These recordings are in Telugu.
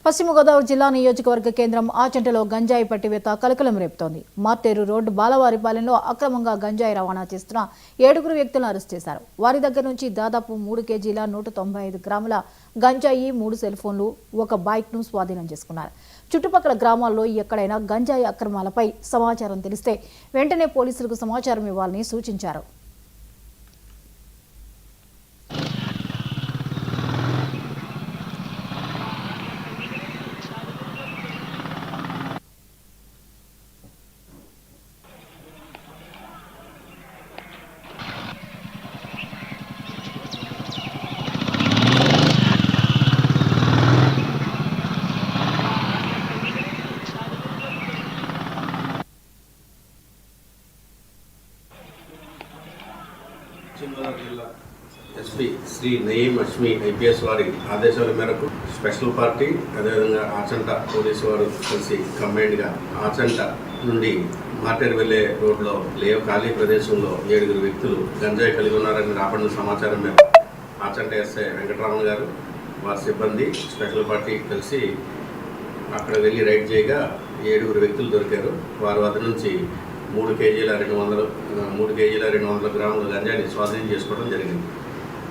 పశ్చిమ గోదావరి జిల్లా నియోజకవర్గ కేంద్రం ఆచంటలో గంజాయి పట్టివేత కలకలం రేపుతోంది. మార్టేరు రోడ్డు బాలవారిపాలెంలో అక్రమంగా గంజాయి రవాణా చేస్తున్న 7 వ్యక్తులను అరెస్ట్ చేశారు. వారి దగ్గర నుంచి దాదాపు 3 కేజీల 195 గ్రాముల గంజాయి, 3 సెల్ ఫోన్లు, ఒక బైక్ను స్వాధీనం చేసుకున్నారు. చుట్టుపక్కల గ్రామాల్లో ఎక్కడైనా గంజాయి అక్రమాలపై సమాచారం తెలిస్తే వెంటనే పోలీసులకు సమాచారం ఇవ్వాలని సూచించారు. పశ్చిమ గోదావరి జిల్లా ఎస్పీ శ్రీ నయీం అష్మి ఐపీఎస్ వారి ఆదేశాల మేరకు స్పెషల్ పార్టీ అదేవిధంగా ఆచంట పోలీసు వారు కలిసి కంబైన్డ్గా ఆచంట నుండి మార్టేరు వెళ్లే రోడ్లో ఖాళీ ప్రదేశంలో 7 వ్యక్తులు గంజాయి కలిగి ఉన్నారని రాబడిన సమాచారం మేరకు ఆచంట ఎస్ఐ వెంకటరామన్ గారు వారి సిబ్బంది స్పెషల్ పార్టీ కలిసి అక్కడ వెళ్ళి రైడ్ చేయగా 7 వ్యక్తులు దొరికారు. వారి వద్ద నుంచి 3 కేజీల 200 గ్రాముల గంజాయిని స్వాధీనం చేసుకోవడం జరిగింది.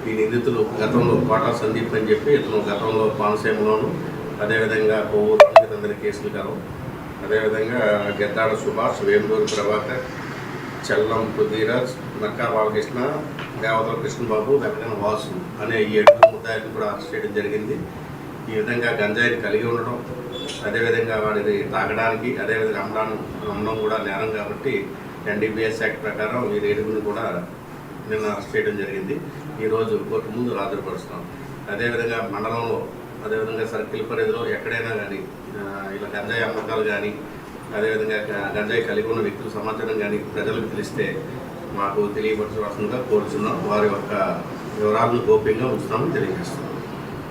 ఈ నిందితులు గతంలో కోటా సందీప్ అని చెప్పి ఇతను గతంలో కోనసీమలోను, అదేవిధంగా కొవ్వూరు ఇతని కేసులు కలవు. అదేవిధంగా గెద్దాడ సుభాష్, వేమూరు ప్రభాకర్, చెల్లం పృథ్వీరాజ్, నక్కా బాలకృష్ణ, దేవతల కృష్ణబాబు, వెంకన్న వాసు అనే 7 ముద్దాయిలను కూడా అరెస్ట్ చేయడం జరిగింది. ఈ విధంగా గంజాయిని కలిగి ఉండటం, అదేవిధంగా వాడిని తాగడానికి, అదేవిధంగా అమ్మడం కూడా నేరం కాబట్టి NDPS యాక్ట్ ప్రకారం ఈ 7 కూడా నిన్న అరెస్ట్ చేయడం జరిగింది. ఈరోజు కోర్టు ముందు హాజరుపరుస్తున్నాం. అదేవిధంగా మండలంలో, అదేవిధంగా సర్కిల్ పరిధిలో ఎక్కడైనా కానీ ఇలా గంజాయి అమ్మకాలు కానీ, అదేవిధంగా గంజాయి కలిగి ఉన్న వ్యక్తుల సమాచారం కానీ ప్రజలకు తెలిస్తే మాకు తెలియపరచవలసిందిగా కోరుచున్నాం. వారి యొక్క వివరాలను గోప్యంగా ఉంచుతామని తెలియజేస్తున్నాం.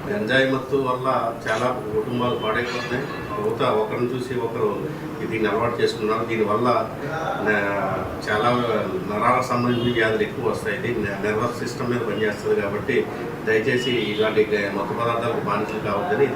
గంజాయి మత్తు వల్ల చాలా కుటుంబాలు పాడైపోతున్నాయి. ఒకరిని చూసి ఒకరు దీన్ని అలవాటు చేసుకున్నారు. దీనివల్ల చాలా నరాలకు సంబంధించిన వ్యాధులు ఎక్కువ వస్తాయి. ఇది నర్వస్ సిస్టమ్ మీద పనిచేస్తుంది కాబట్టి దయచేసి ఇలాంటి మత్తు పదార్థాలకు బానిసలు కావద్దని